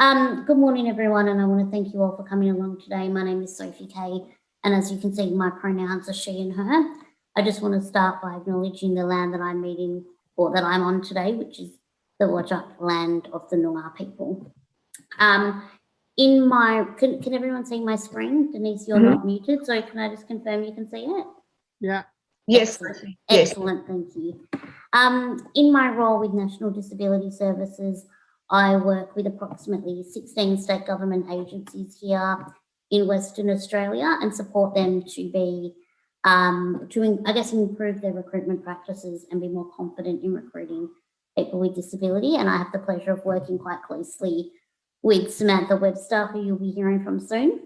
Good morning, everyone, and I want to thank you all for coming along today. My name is Sophie Kay, and as you can see, my pronouns are she and her. I just want to start by acknowledging the land that I'm meeting or that I'm on today, which is the Whadjuk land of the Noongar people. Can everyone see my screen? Denise, you're not muted, so can I just confirm you can see it? Yeah. Yes. Excellent, thank you. In my role with National Disability Services, I work with approximately 16 state government agencies here in Western Australia and support them to be, improve their recruitment practices and be more confident in recruiting people with disability. And I have the pleasure of working quite closely with Samantha Webster, who you'll be hearing from soon.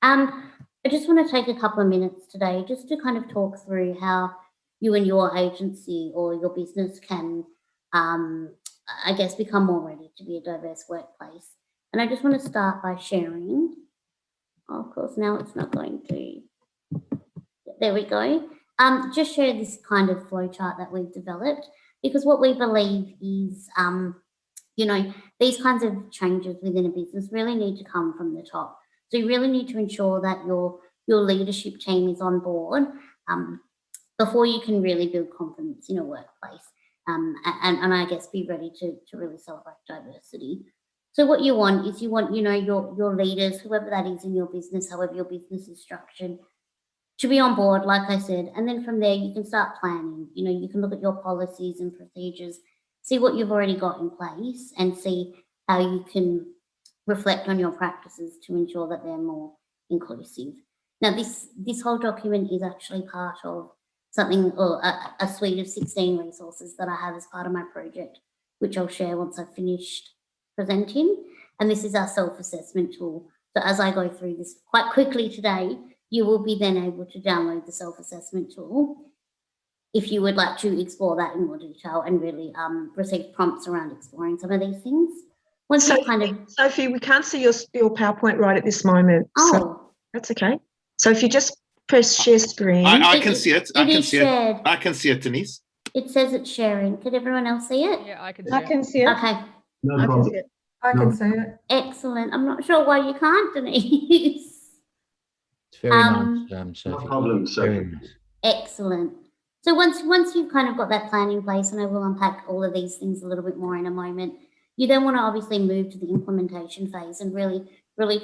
I just want to take a couple of minutes today just to kind of talk through how you and your agency or your business can, become more ready to be a diverse workplace. And I just want to start by sharing. Oh, of course, now it's not going to. There we go. Just share this kind of flowchart that we've developed, because what we believe is, these kinds of changes within a business really need to come from the top. So you really need to ensure that your leadership team is on board before you can really build confidence in a workplace and I guess be ready to really celebrate diversity. So what you want is your leaders, whoever that is in your business, however your business is structured, to be on board, like I said, and then from there you can start planning. You can look at your policies and procedures, see what you've already got in place and see how you can reflect on your practices to ensure that they're more inclusive. Now, this whole document is actually part of something or a suite of 16 resources that I have as part of my project, which I'll share once I've finished presenting. And this is our self-assessment tool. So as I go through this quite quickly today, you will be then able to download the self-assessment tool if you would like to explore that in more detail and really receive prompts around exploring some of these things. Sophie, we can't see your PowerPoint right at this moment. Oh. So that's okay. So if you just press share screen. I can see it. I can see shared. it. I can see it, Denise. It says it's sharing. Could everyone else see it? Yeah, I can see it. Okay. No problem. I can see it. Excellent. I'm not sure why you can't, Denise. It's very nice, Sophie. No problem, Sophie. Very nice. Excellent. So once you've kind of got that plan in place, and I will unpack all of these things a little bit more in a moment, you then want to obviously move to the implementation phase and really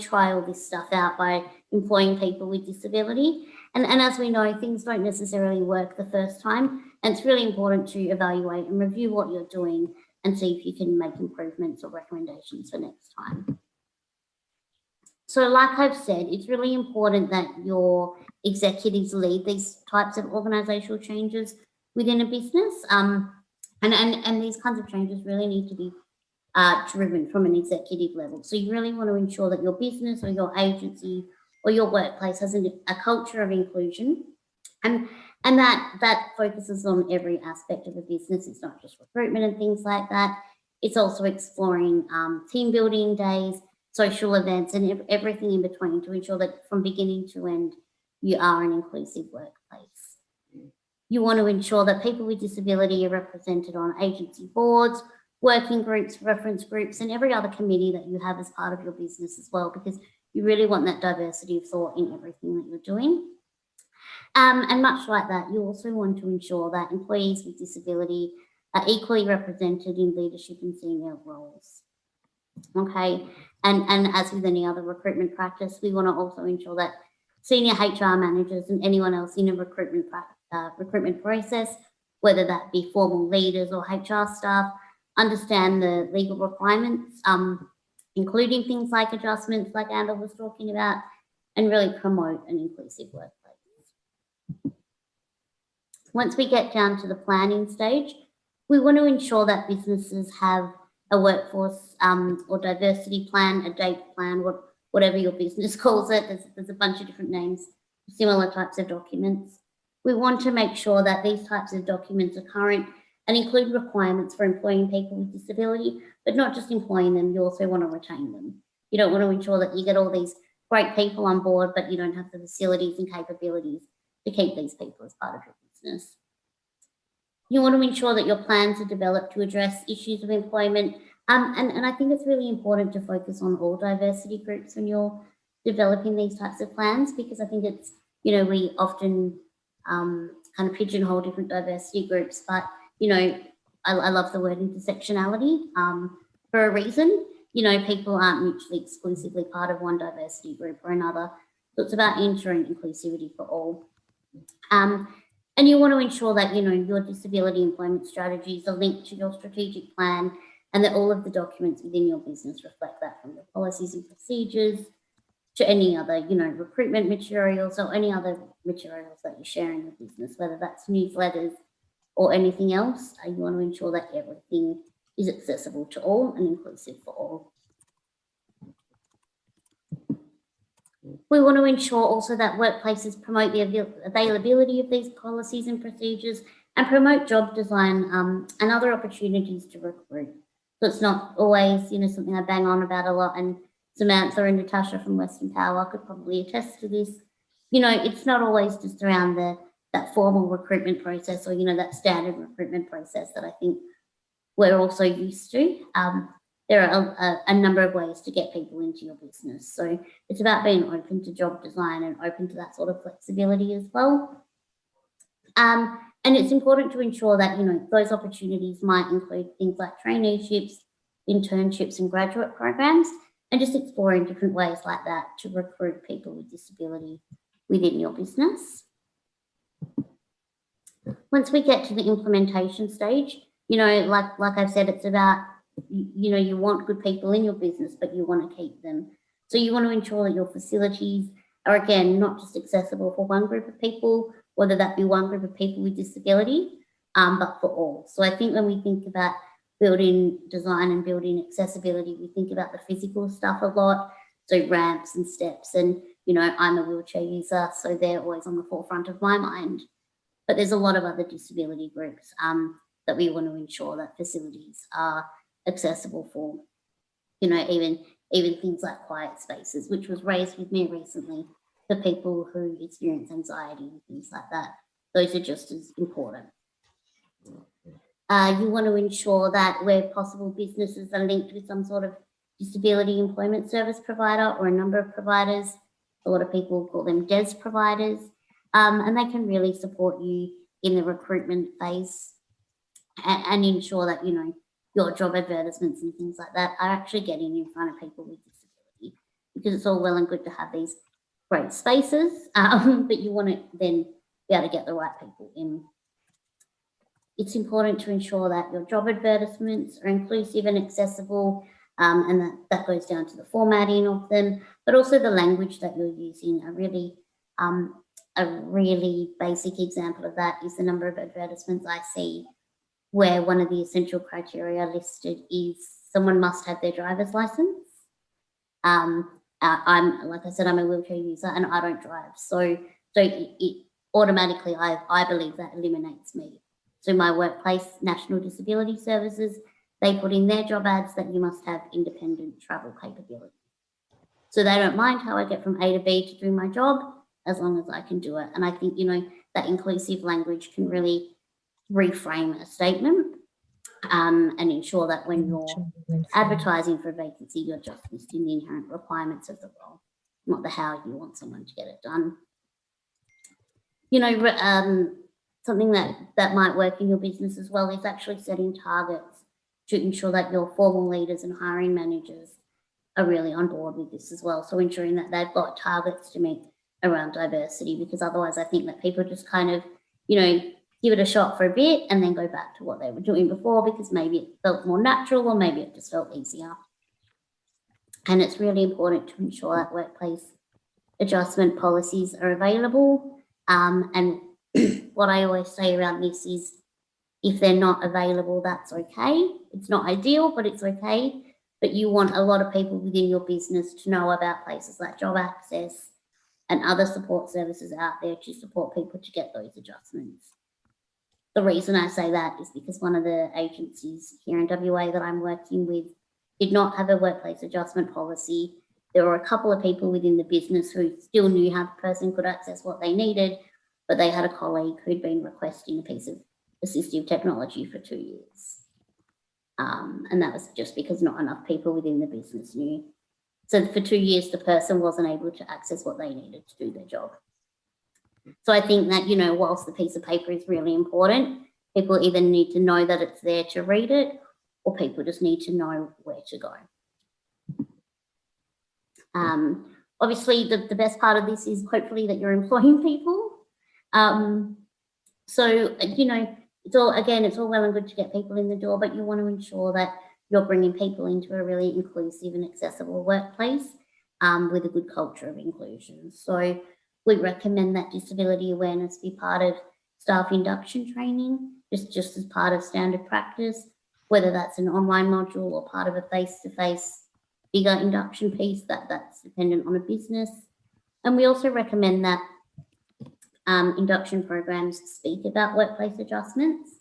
trial this stuff out by employing people with disability. And as we know, things don't necessarily work the first time, and it's really important to evaluate and review what you're doing and see if you can make improvements or recommendations for next time. So like I've said, it's really important that your executives lead these types of organizational changes within a business. And these kinds of changes really need to be driven from an executive level. So you really want to ensure that your business or your agency or your workplace has a culture of inclusion, and that focuses on every aspect of a business. It's not just recruitment and things like that. It's also exploring team building days, social events, and everything in between to ensure that from beginning to end, you are an inclusive workplace. You want to ensure that people with disability are represented on agency boards, working groups, reference groups, and every other committee that you have as part of your business as well, because you really want that diversity of thought in everything that you're doing. And much like that, you also want to ensure that employees with disability are equally represented in leadership and senior roles. Okay, and as with any other recruitment practice, we want to also ensure that senior HR managers and anyone else in a recruitment process, whether that be formal leaders or HR staff, understand the legal requirements, including things like adjustments like Andal was talking about, and really promote an inclusive workplace. Once we get down to the planning stage, we want to ensure that businesses have a workforce or diversity plan, a date plan, whatever your business calls it. There's a bunch of different names, similar types of documents. We want to make sure that these types of documents are current and include requirements for employing people with disability, but not just employing them, you also want to retain them. You don't want to ensure that you get all these great people on board, but you don't have the facilities and capabilities to keep these people as part of your business. You want to ensure that your plans are developed to address issues of employment And I think it's really important to focus on all diversity groups when you're developing these types of plans, because I think it's, we often kind of pigeonhole different diversity groups, but, I love the word intersectionality for a reason. People aren't mutually exclusively part of one diversity group or another. So it's about ensuring inclusivity for all. And you want to ensure that, your disability employment strategies are linked to your strategic plan, and that all of the documents within your business reflect that, from your policies and procedures to any other, recruitment materials or any other materials that you share in your business, whether that's newsletters or anything else. You want to ensure that everything is accessible to all and inclusive for all. We want to ensure also that workplaces promote the availability of these policies and procedures and promote job design and other opportunities to recruit. So it's not always, something I bang on about a lot, and Samantha and Natasha from Western Power could probably attest to this. It's not always just around that formal recruitment process or, that standard recruitment process that I think we're also used to. There are a number of ways to get people into your business. So it's about being open to job design and open to that sort of flexibility as well. And it's important to ensure that, those opportunities might include things like traineeships, internships and graduate programs, and just exploring different ways like that to recruit people with disability within your business. Once we get to the implementation stage, like I've said, it's about, you want good people in your business, but you want to keep them. So you want to ensure that your facilities are, again, not just accessible for one group of people, whether that be one group of people with disability, but for all. So I think when we think about building design and building accessibility, we think about the physical stuff a lot. So ramps and steps, and, I'm a wheelchair user, so they're always on the forefront of my mind. But there's a lot of other disability groups that we want to ensure that facilities are accessible for, even things like quiet spaces, which was raised with me recently, for people who experience anxiety and things like that. Those are just as important. You want to ensure that where possible, businesses are linked with some sort of disability employment service provider or a number of providers. A lot of people call them DES providers, and they can really support you in the recruitment phase and ensure that, your job advertisements and things like that are actually getting in front of people with disability, because it's all well and good to have these great spaces, but you want to then be able to get the right people in. It's important to ensure that your job advertisements are inclusive and accessible, and that goes down to the formatting of them, but also the language that you're using. A really basic example of that is the number of advertisements I see where one of the essential criteria listed is someone must have their driver's license. Like I said, I'm a wheelchair user and I don't drive. So it automatically, I believe that eliminates me. So my workplace, National Disability Services, they put in their job ads that you must have independent travel capability. So they don't mind how I get from A to B to do my job, as long as I can do it. And I think, that inclusive language can really reframe a statement and ensure that when you're advertising for a vacancy, you're just listing the inherent requirements of the role, not the how you want someone to get it done. Something that might work in your business as well is actually setting targets to ensure that your formal leaders and hiring managers are really on board with this as well. So ensuring that they've got targets to meet around diversity, because otherwise I think that people just kind of, give it a shot for a bit and then go back to what they were doing before, because maybe it felt more natural or maybe it just felt easier. And it's really important to ensure that workplace adjustment policies are available. And what I always say around this is, if they're not available, that's okay. It's not ideal, but it's okay. But you want a lot of people within your business to know about places like Job Access and other support services out there to support people to get those adjustments. The reason I say that is because one of the agencies here in WA that I'm working with did not have a workplace adjustment policy. There were a couple of people within the business who still knew how the person could access what they needed, but they had a colleague who'd been requesting a piece of assistive technology for 2 years. And that was just because not enough people within the business knew. So for 2 years, the person wasn't able to access what they needed to do their job. So I think that, whilst the piece of paper is really important, people either need to know that it's there to read it, or people just need to know where to go. Obviously, the best part of this is hopefully that you're employing people. So, it's all well and good to get people in the door, but you want to ensure that you're bringing people into a really inclusive and accessible workplace with a good culture of inclusion. So we recommend that disability awareness be part of staff induction training, just as part of standard practice, whether that's an online module or part of a face-to-face bigger induction piece, that's dependent on a business. And we also recommend that induction programs speak about workplace adjustments,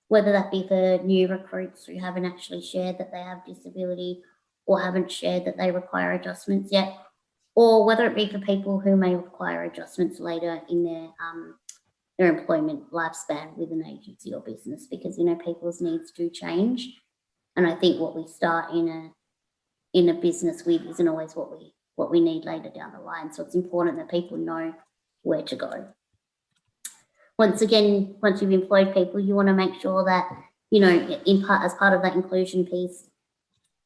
whether that be for new recruits who haven't actually shared that they have disability or haven't shared that they require adjustments yet, or whether it be for people who may require adjustments later in their employment lifespan with an agency or business, because people's needs do change. And I think what we start in a business with isn't always what we need later down the line. So it's important that people know where to go. Once again, once you've employed people, you want to make sure that, as part of that inclusion piece,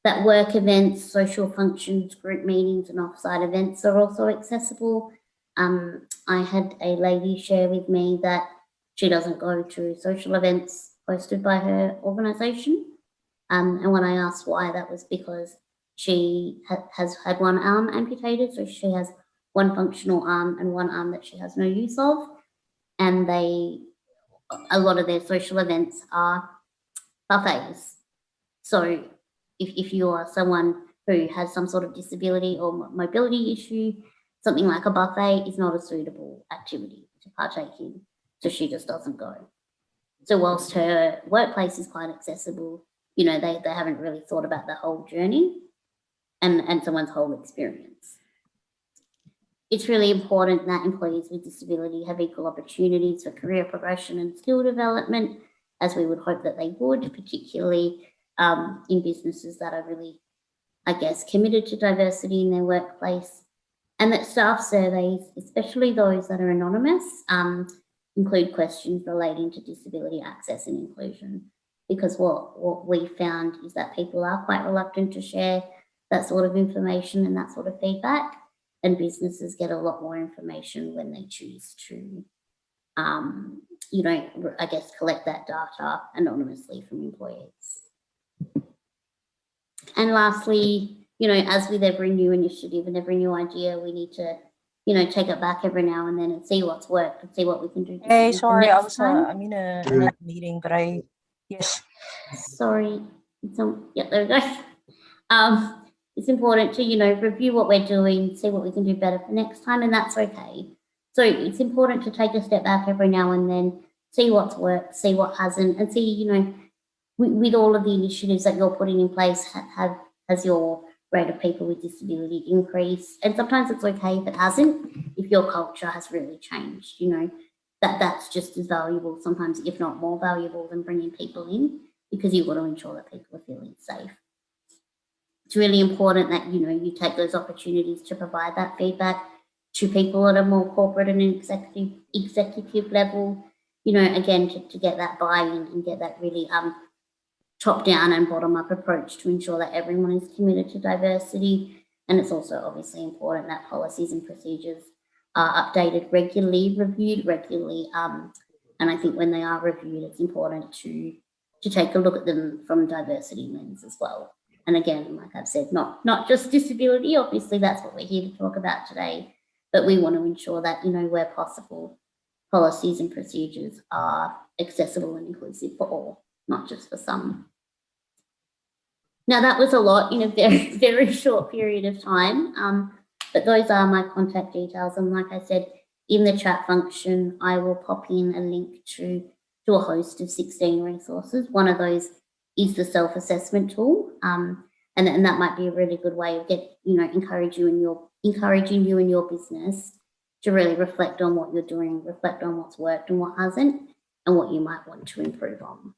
that work events, social functions, group meetings and offsite events are also accessible. I had a lady share with me that she doesn't go to social events hosted by her organisation. And when I asked why, that was because she has had one arm amputated. So she has one functional arm and one arm that she has no use of. And a lot of their social events are buffets. So if you are someone who has some sort of disability or mobility issue, something like a buffet is not a suitable activity to partake in. So she just doesn't go. So whilst her workplace is quite accessible, they haven't really thought about the whole journey and someone's whole experience. It's really important that employees with disability have equal opportunities for career progression and skill development, as we would hope that they would, particularly in businesses that are really, committed to diversity in their workplace, and that staff surveys, especially those that are anonymous, include questions relating to disability access and inclusion, because what we found is that people are quite reluctant to share that sort of information and that sort of feedback, and businesses get a lot more information when they choose to, collect that data anonymously from employees. And lastly, as with every new initiative and every new idea, we need to, take it back every now and then and see what's worked and see what we can do. Hey, sorry, I'm in a meeting, but yes. Sorry. Yeah, there we go. It's important to, review what we're doing, see what we can do better for next time, and that's okay. So it's important to take a step back every now and then, see what's worked, see what hasn't, and see, with all of the initiatives that you're putting in place, has your rate of people with disability increased? And sometimes it's okay if it hasn't, if your culture has really changed, that's just as valuable, sometimes if not more valuable than bringing people in, because you've got to ensure that people are feeling safe. It's really important that, you take those opportunities to provide that feedback to people at a more corporate and executive level, again, to get that buy-in and get that really top-down and bottom-up approach to ensure that everyone is committed to diversity. And it's also obviously important that policies and procedures are updated regularly, reviewed regularly. And I think when they are reviewed, it's important to take a look at them from a diversity lens as well. And again, like I've said, not just disability, obviously that's what we're here to talk about today, but we want to ensure that, where possible, policies and procedures are accessible and inclusive for all, not just for some. Now that was a lot in a very, very short period of time, but those are my contact details. And like I said, in the chat function, I will pop in a link to a host of 16 resources. One of those is the self-assessment tool. And that might be a really good way of encouraging you in your business to really reflect on what you're doing, reflect on what's worked and what hasn't, and what you might want to improve on.